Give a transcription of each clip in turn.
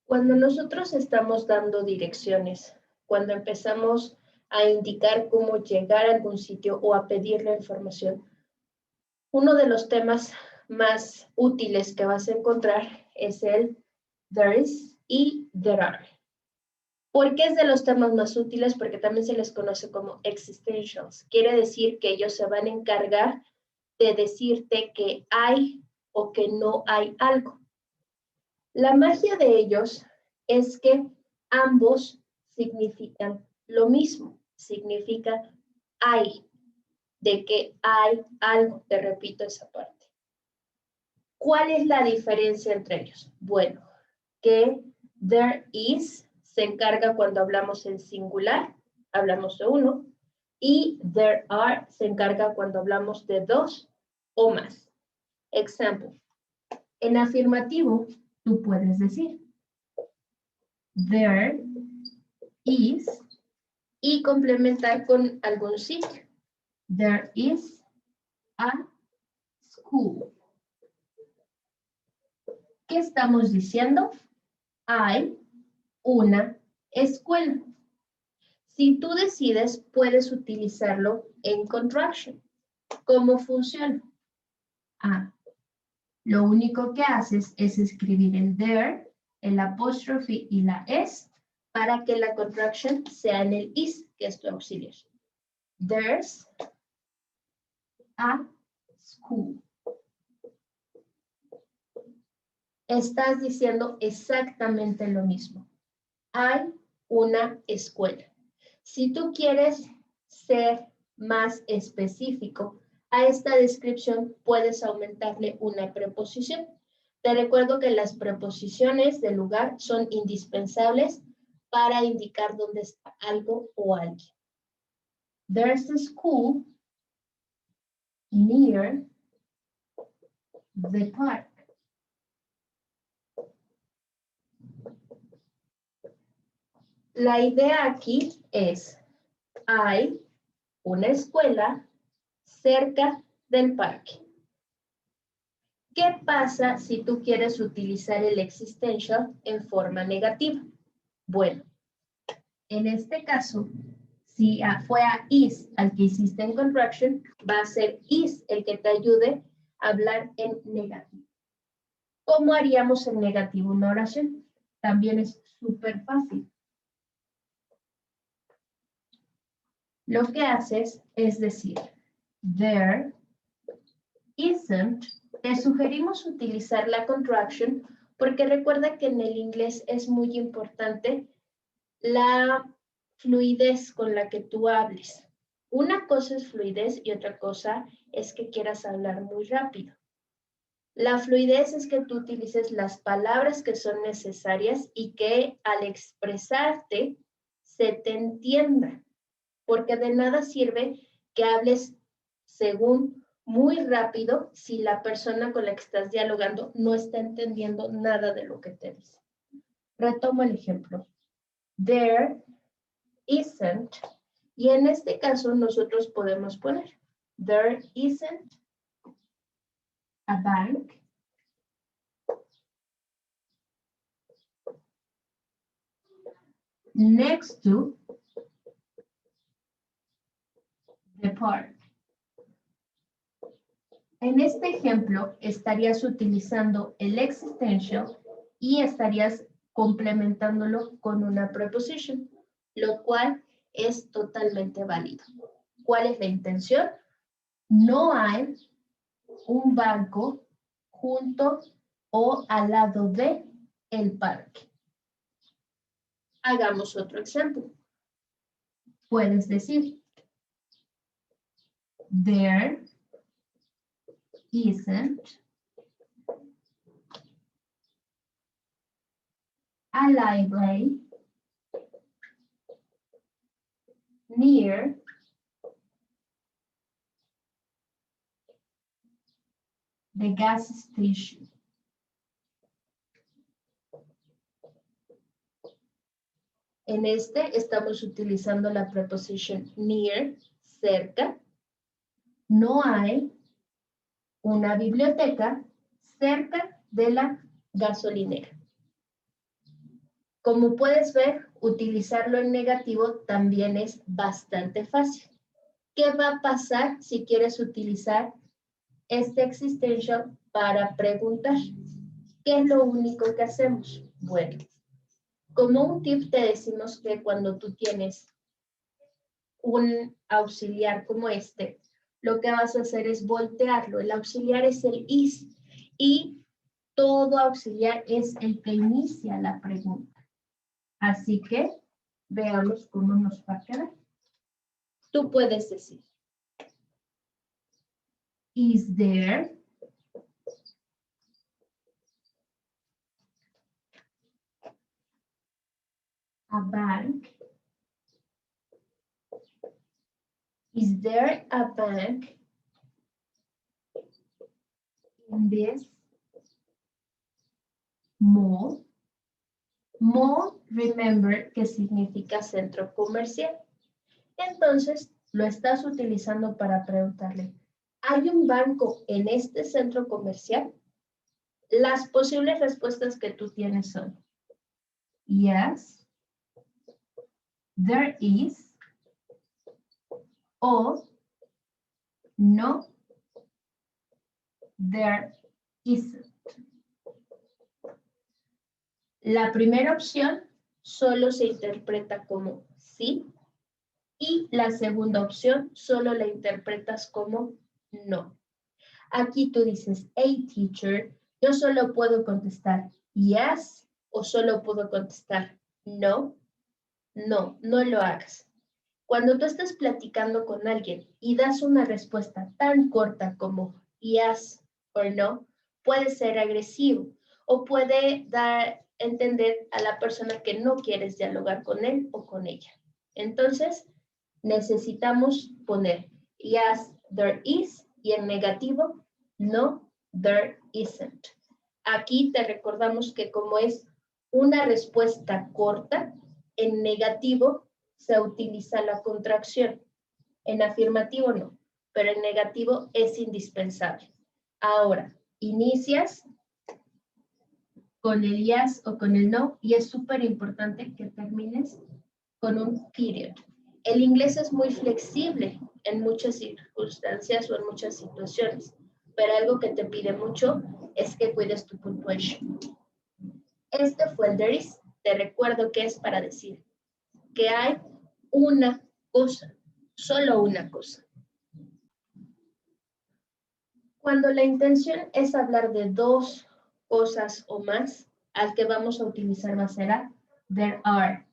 Cuando nosotros estamos dando direcciones, cuando empezamos a indicar cómo llegar a algún sitio o a pedir la información, uno de los temas más útiles que vas a encontrar es el there is y there are. ¿Por qué es de los temas más útiles? Porque también se les conoce como existentials. Quiere decir que ellos se van a encargar de decirte que hay o que no hay algo. La magia de ellos es que ambos significan lo mismo. Significa hay, de que hay algo. Te repito esa parte. ¿Cuál es la diferencia entre ellos? Bueno, que there is se encarga cuando hablamos en singular, hablamos de uno, y there are se encarga cuando hablamos de dos o más. Ejemplo, en afirmativo, tú puedes decir there is y complementar con algún sitio. There is a school. ¿Qué estamos diciendo? Hay una escuela. Si tú decides, puedes utilizarlo en contraction. ¿Cómo funciona? Lo único que haces es escribir el there, el apóstrofe y la s para que la contraction sea en el is, que es tu auxiliar. There's a school. Estás diciendo exactamente lo mismo. Hay una escuela. Si tú quieres ser más específico a esta descripción, puedes aumentarle una preposición. Te recuerdo que las preposiciones de lugar son indispensables para indicar dónde está algo o alguien. There's a school near the park. La idea aquí es, hay una escuela cerca del parque. ¿Qué pasa si tú quieres utilizar el existential en forma negativa? Bueno, en este caso, si fue a is al que hiciste en contraction, va a ser is el que te ayude a hablar en negativo. ¿Cómo haríamos en negativo una oración? También es súper fácil. Lo que haces es decir, there isn't. Te sugerimos utilizar la contraction porque recuerda que en el inglés es muy importante la fluidez con la que tú hables. Una cosa es fluidez y otra cosa es que quieras hablar muy rápido. La fluidez es que tú utilices las palabras que son necesarias y que al expresarte se te entienda. Porque de nada sirve que hables según muy rápido si la persona con la que estás dialogando no está entendiendo nada de lo que te dice. Retomo el ejemplo. There isn't, y en este caso nosotros podemos poner there isn't a bank next to the park. En este ejemplo estarías utilizando el existential y estarías complementándolo con una preposition, lo cual es totalmente válido. ¿Cuál es la intención? No hay un banco junto o al lado de el parque. Hagamos otro ejemplo. Puedes decir, there isn't a library near the gas station. En este estamos utilizando la preposición near, cerca. No hay una biblioteca cerca de la gasolinera. Como puedes ver, utilizarlo en negativo también es bastante fácil. ¿Qué va a pasar si quieres utilizar este existential para preguntar? ¿Qué es lo único que hacemos? Bueno, como un tip te decimos que cuando tú tienes un auxiliar como este, lo que vas a hacer es voltearlo. El auxiliar es el is y todo auxiliar es el que inicia la pregunta. Así que veamos cómo nos va a quedar. Tú puedes decir, is there a bank? Is there a bank in this mall? Mall, remember, que significa centro comercial. Entonces, lo estás utilizando para preguntarle, ¿hay un banco en este centro comercial? Las posibles respuestas que tú tienes son, yes, there is, o no, there isn't. La primera opción solo se interpreta como sí y la segunda opción solo la interpretas como no. Aquí tú dices, hey teacher, yo solo puedo contestar yes o solo puedo contestar no. No, no lo hagas. Cuando tú estás platicando con alguien y das una respuesta tan corta como yes o no, puede ser agresivo o puede dar a entender a la persona que no quieres dialogar con él o con ella. Entonces, necesitamos poner yes, there is y en negativo, no, there isn't. Aquí te recordamos que como es una respuesta corta, en negativo se utiliza la contracción. En afirmativo no, pero en negativo es indispensable. Ahora, inicias con el yes o con el no y es súper importante que termines con un period. El inglés es muy flexible en muchas circunstancias o en muchas situaciones, pero algo que te pide mucho es que cuides tu puntuación. Este fue el there is. Te recuerdo que es para decir que hay una cosa, solo una cosa. Cuando la intención es hablar de dos cosas o más, al que vamos a utilizar va a ser there are.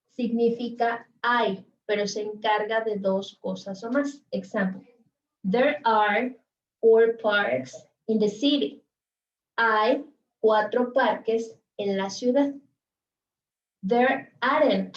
Significa hay, pero se encarga de dos cosas o más. Example, there are 4 parks in the city. Hay 4 parques en la ciudad. There aren't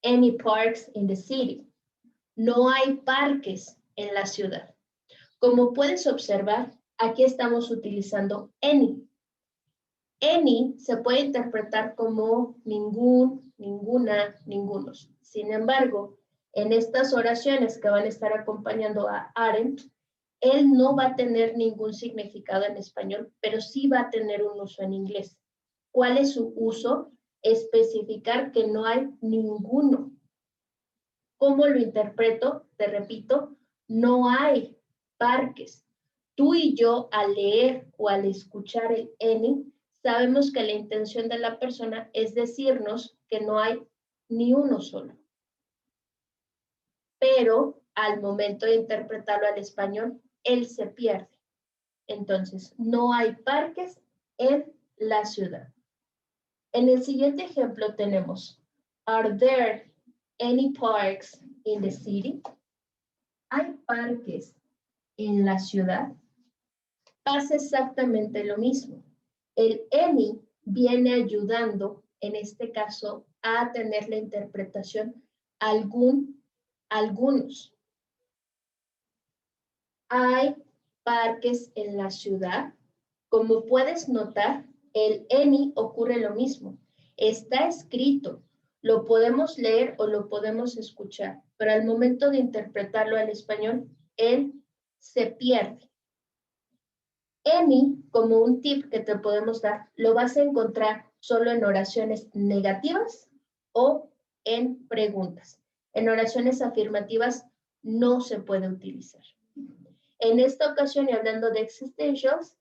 any parks in the city. No hay parques en la ciudad. Como puedes observar, aquí estamos utilizando any. Any se puede interpretar como ningún, ninguna, ningunos. Sin embargo, en estas oraciones que van a estar acompañando a aren't, él no va a tener ningún significado en español, pero sí va a tener un uso en inglés. ¿Cuál es su uso? Especificar que no hay ninguno. ¿Cómo lo interpreto? Te repito, no hay parques. Tú y yo al leer o al escuchar el any, sabemos que la intención de la persona es decirnos que no hay ni uno solo. Pero al momento de interpretarlo al español, él se pierde. Entonces, no hay parques en la ciudad. En el siguiente ejemplo tenemos, are there any parks in the city? ¿Hay parques en la ciudad? Pasa exactamente lo mismo. El any viene ayudando, en este caso, a tener la interpretación algunos. Hay parques en la ciudad. Como puedes notar, el any ocurre lo mismo. Está escrito, lo podemos leer o lo podemos escuchar, pero al momento de interpretarlo al español, él se pierde. Any, como un tip que te podemos dar, lo vas a encontrar solo en oraciones negativas o en preguntas. En oraciones afirmativas no se puede utilizar. En esta ocasión, y hablando de existentials,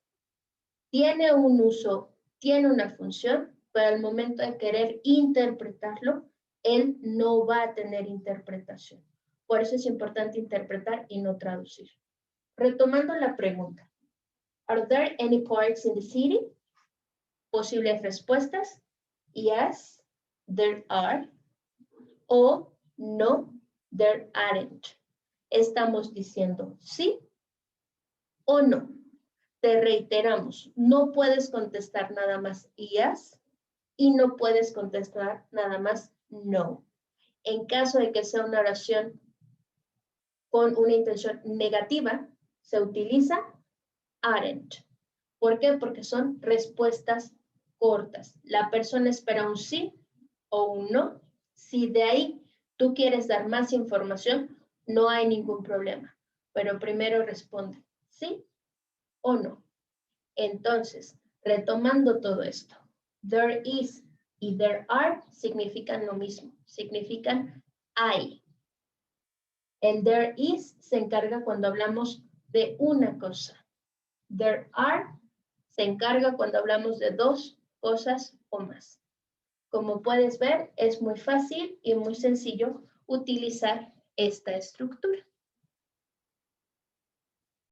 tiene un uso, tiene una función, pero al momento de querer interpretarlo, él no va a tener interpretación. Por eso es importante interpretar y no traducir. Retomando la pregunta. Are there any parks in the city? Posibles respuestas. Yes, there are. O no, there aren't. Estamos diciendo sí o no. Te reiteramos, no puedes contestar nada más yes y no puedes contestar nada más no. En caso de que sea una oración con una intención negativa, se utiliza aren't. ¿Por qué? Porque son respuestas cortas. La persona espera un sí o un no. Si de ahí tú quieres dar más información, no hay ningún problema. Pero primero responde sí o no. Entonces, retomando todo esto, there is y there are significan lo mismo, significan hay. El there is se encarga cuando hablamos de una cosa. There are se encarga cuando hablamos de dos cosas o más. Como puedes ver, es muy fácil y muy sencillo utilizar esta estructura.